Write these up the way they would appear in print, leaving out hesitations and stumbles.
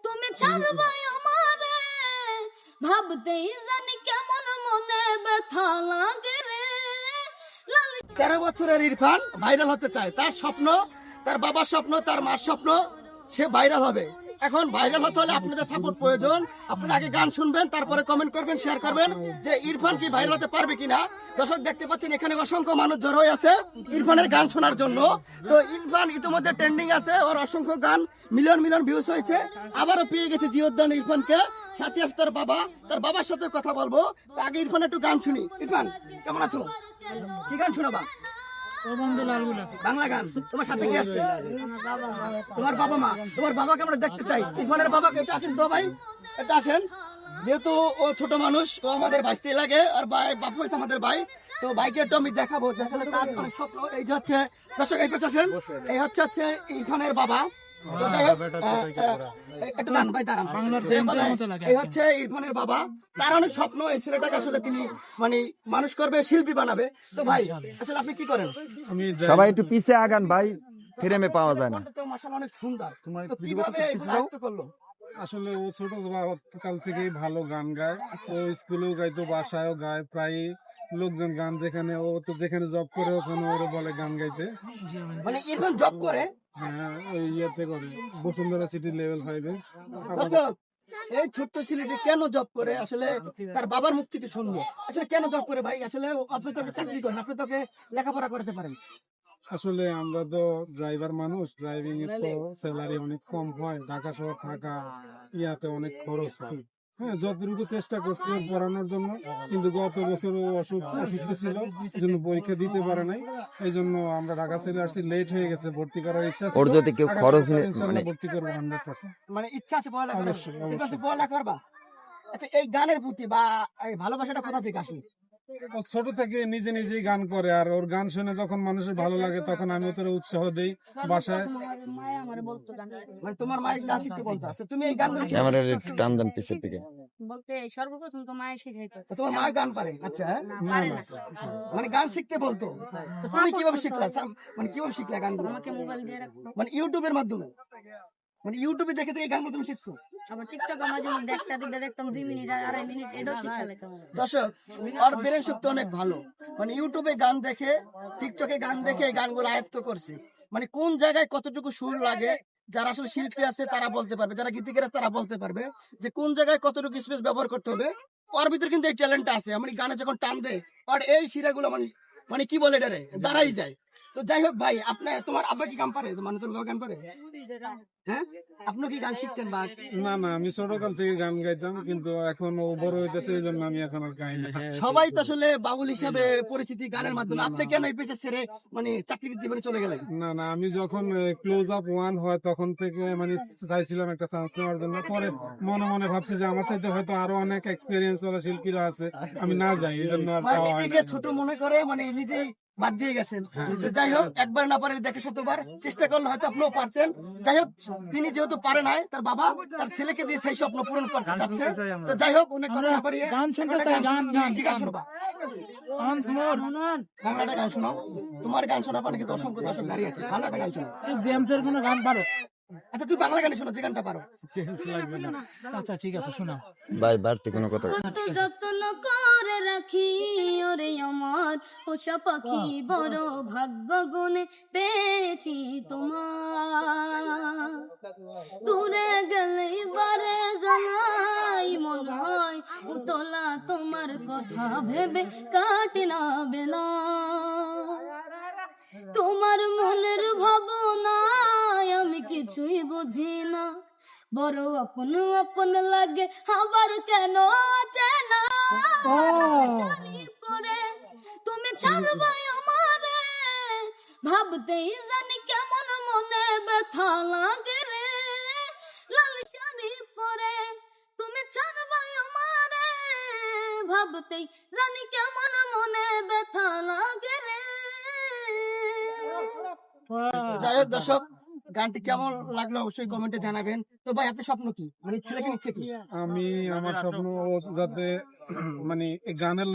তুমি ছাড়বাই আমারে, ভাবতেই জানি কেমন মনে ব্যথা লাগে রে। 13 বছরের ইরফান ভাইরাল হতে চায়। তার স্বপ্ন, তার বাবার স্বপ্ন, তার মার স্বপ্ন, সে ভাইরাল হবে। এখন ভাইরাল হতে হলে আপনাদের সাপোর্ট প্রয়োজন। আপনারা আগে গান শুনবেন, তারপরে কমেন্ট করবেন, শেয়ার করবেন যে ইরফান কি ভাইরাল হতে পারবে কিনা। দর্শক দেখতে পাচ্ছেন এখানে অসংখ্য মানুষ জড়ো হয়ে আছে ইরফানের গান শোনার জন্য। তো ইরফান ইতিমধ্যে ট্রেন্ডিং আছে, ওর অসংখ্য গান মিলিয়ন মিলিয়ন ভিউজ হয়েছে। আবারও পেয়ে গেছে জিওদ্দান ইরফানকে, সাথে আছে তার বাবা। তার বাবার সাথে কথা বলবো। তো আগে ইরফান একটু গান শুনি। ইরফান কেমন আছো? কি গান শোনাবা? বাংলা গান। তোমার সাথে কি আছে? তোমার বাবা মা। তোমার বাবাকে আমরা দেখতে চাই। ইরফানের বাবাকে এটা আসেন তো ভাই, এটা আসেন। যেহেতু ও ছোট মানুষ, ও আমাদের ভাইস্তি লাগে, আর ভাই বাপু হয়েছে আমাদের ভাই। তো ভাইকে একটু আমি দেখাবো যে আসলে তার অনেক স্বপ্ন। এই যে হচ্ছে দর্শক, এই পাশে আসেন। এই হচ্ছে ইরফানের বাবা। তো যাই হোক, একটু দাঁড়ান ভাই, দাঁড়ান। এই হচ্ছে ইরফানের বাবা। তার অনেক স্বপ্ন, এই ছেলেটাকে আসলে তিনি মানে মানুষ করবে, শিল্পী বানাবে। তো ভাই আসলে আপনি কি করেন? সবাই একটু পিছে আগান ভাই, ফ্রেমে পাওয়া যায় না। তো মাশাআল্লাহ অনেক সুন্দর। তো কিভাবে দায়িত্ব করলো? আসলে ও ছোট কাল থেকেই ভালো গান গায়। ও স্কুলেও গাইতো, বাসায়ও গায়। প্রায় লোকজন গান, যেখানে ও তো যেখানে জব করে ওখানে ওরে বলে গান গাইতে। মানে ইরফান জব করে? হ্যাঁ, ওই ইয়েতে করে, বসুন্ধরা সিটি লেভেল 5-এ। দর্শক, এই ছোট্ট ছেলেটি কেন জব করে আসলে তার বাবার মুখ থেকে শুনবো। আসলে কেন জব করে ভাই? আসলে আপনি তো একটা চাকরি করেন, আপনি তোকে লেখাপড়া করতে পারেন। আসলে আমরা তো ড্রাইভার মানুষ, ড্রাইভিং এর তো স্যালারি অনেক কম হয়। ঢাকা শহর থাকা ইয়াতে অনেক খরচ হয়। হ্যাঁ, যতটুকু চেষ্টা করছি ওর পড়ানোর জন্য, কিন্তু গত বছর ও অসুস্থ ছিল, এই জন্য পরীক্ষা দিতে পারে নাই। এই জন্য আমরা ঢাকা ছেড়ে আসছি, লেট হয়ে গেছে। ভর্তি করার ইচ্ছা ছিল, ওর যদি কেউ খরচ ইনশাআল্লাহ ভর্তি করবো 100%। মানে ইচ্ছা আছে পড়ালেখা করার? অবশ্যই, অবশ্যই। ইরফান, তুই পড়ালেখা করবা? আচ্ছা, এই গানের প্রতি বা এই ভালোবাসাটা কোথা থেকে আসে? ও ছোট থেকে নিজে নিজেই গান করে, আর ওর গান শুনে যখন মানুষের ভালো লাগে তখন আমি ওদের উৎসাহ দেই বাসায়। মায়া আমারে বলতো গান শিখতে। মানে তোমার মায়ের গান শিখতে বলতো। আচ্ছা, তুমি এই গানগুলো কি- ক্যামেরার একটু টান দেন পিছের দিকে। বলতে সর্বপ্রথম তো মায়ের শিখাইতো। তোমার মা গান পারে? আচ্ছা, হ্যাঁ? না, পারে না। মানে গান শিখতে বলতো। তো তুমি কিভাবে শিখলা? মানে কিভাবে শিখলা গানগুলো? আমাকে মোবাইল দিয়ে রাখতো। মানে ইউটিউবের মাধ্যমে? মানে ইউটিউবে দেখে দেখে গানগুলো তুমি শিখছো? আবার টিকটকে মাঝে মধ্যে একটা দুইটা দেখতাম, 2 মিনিট 2.5 মিনিট এটাও শিখতে লাগতাম। দর্শক, আর ব্রেন শক্তি অনেক ভালো। মানে ইউটিউবে গান দেখে, টিকটকে গান দেখে এই গানগুলো আয়ত্ত করছে। মানে কোন জায়গায় কতটুকু সুর লাগে, যারা আসলে শিল্পী আছে তারা বলতে পারবে, যারা গীতিকার আছে তারা বলতে পারবে যে কোন জায়গায় কতটুকু স্পেস ব্যবহার করতে হবে। ওর ভিতরে কিন্তু এই ট্যালেন্ট আছে। মানে গানে যখন টান দেয় আর এই শিরাগুলো মানে মানে কি বলে এটারে, দাঁড়াই যায়। তো যাই হোক ভাই, আপনি তোমার আব্বা কি গান পারে? মানে তোমার বাবা গান পারে? হ্যাঁ, আপনি কি গান শিখতেন বা? না না, আমি ছোটকাল থেকে গান গাইতাম, কিন্তু এখন ও বড় হইতেছে, এই জন্য আমি এখন আর গাই না। সবাই তো আসলে বাউল হিসাবে পরিচিতি গানের মাধ্যমে। আপনি কেন এই পেশা ছেড়ে মানে চাকরির জীবনে চলে গেলেন? না না, আমি যখন ক্লোজ আপ 1 হয় তখন থেকে মানে চাইছিলাম একটা চান্স নেওয়ার জন্য। পরে মনে মনে ভাবছি যে আমার থেকে হয়তো আরো অনেক এক্সপিরিয়েন্স ওরা শিল্পীরা আছে, আমি না যাই, এই জন্য আর মানে যাওয়া হয় নিজেকে না। ছোট মনে করে, মানে নিজেই বাদ দিয়ে গেছেন। তো যাই হোক, একবার না পারে দেখে শতবার চেষ্টা করলে হয়তো আপনিও পারতেন। যাই হোক, তিনি যেহেতু পারে নাই, তার বাবা তার ছেলেকে দিয়ে সেই স্বপ্ন পূরণ করতে চাচ্ছে। তো যাই হোক, অনেক কথা না পারিয়ে গান শুনতে চাই, গান কি গান শোনাবা? বাংলাটা গান শোনাও। তোমার গান শোনা পারে কিন্তু অসংখ্য দর্শক দাঁড়িয়ে আছে। বাংলাটা গান শোনাও। জেমসের কোনো গান পারো? আচ্ছা, তুই বাংলা গানে শোনো, যে গানটা পারো। আচ্ছা ঠিক আছে, শোনাও। ভাই বাড়তি কোনো কথা। কত যত্ন করে রাখি ওরে আমার পোষা পাখি, বড় ভাগ্য গুণে পেয়েছি তোমার। দূরে গেলে বারে জানাই মন হয় উতলা, তোমার কথা ভেবে কাটে না বেলা। তোমার মনের ভাবনায় আমি কিছুই বুঝি না, বড় আপন আপন লাগে আবার কেন চেনা। শাড়ি পরে তুমি ছাড়বাই আমারে, ভাবতেই জানি কেমন মনে ব্যথা লাগে রে। লাল শাড়ি পরে তুমি ছাড়বাই আমারে, ভাবতেই জানি কেমন মনে ব্যথা লাগে রে। যাই হোক দর্শক, গানটি কেমন লাগলো অবশ্যই কমেন্টে জানাবেন। তো ভাই, আপনার স্বপ্ন কি? মানে ছেলেকে নিচ্ছে কি? আমার স্বপ্ন ও যাতে মানে এই গানের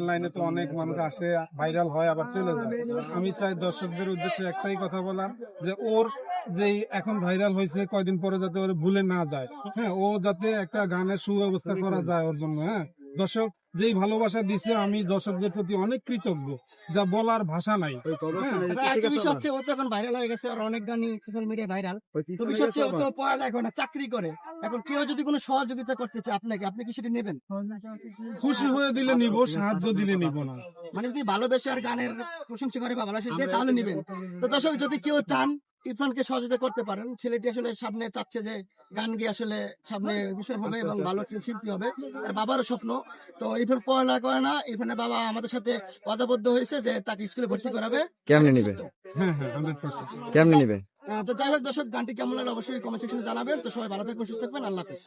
লাইনে তো অনেক মানুষ আসে, ভাইরাল হয়, আবার চলে যায়। আমি চাই দর্শকদের উদ্দেশ্যে একটাই কথা বলার, যে ওর যে এখন ভাইরাল হয়েছে কয়দিন পরে যাতে ওর ভুলে না যায়, হ্যাঁ, ও যাতে একটা গানের সুব্যবস্থা করা যায় ওর জন্য। হ্যাঁ, দর্শক যেই ভালোবাসা দিছে, আমি দর্শকদের প্রতি অনেক কৃতজ্ঞ, যা বলার ভাষা নাই। হ্যাঁ, এবার একটা বিষয় হচ্ছে, ও তো এখন ভাইরাল হয়ে গেছে, আর অনেক গানই সোশ্যাল মিডিয়ায় ভাইরাল। তো বিষয় হচ্ছে, ও তো পড়ালেখা করে না, চাকরি করে। এখন কেউ যদি কোনো সহযোগিতা করতে চায় আপনাকে, আপনি কি সেটা নেবেন? খুশি হয়ে দিলে নিব, সাহায্য দিলে নিব না। মানে যদি ভালোবেসে আর গানের প্রশংসা করে বা ভালোবাসে দিয়ে, তাহলে নিবেন। তো দর্শক, যদি কেউ চান ইরফানকে সহযোগিতা করতে পারেন, ছেলেটি আসলে সামনে চাচ্ছে যে গান গিয়ে আসলে সামনে বিষয় হবে এবং ভালো শিল্পী হবে, তার বাবারও স্বপ্ন। তো ইরফান পড়ালেখা করে না, ইরফানের বাবা আমাদের সাথে ওয়াদাবদ্ধ হয়েছে যে তাকে স্কুলে ভর্তি করাবে। কেমনে নিবে? হ্যাঁ হ্যাঁ, 100%। কেমনে নিবে? তো যাই হোক দর্শক, গানটি কেমন লাগলো অবশ্যই কমেন্ট সেকশনে জানাবেন। তো সবাই ভালো থাকবেন, সুস্থ থাকবেন, আল্লাহ হাফেজ।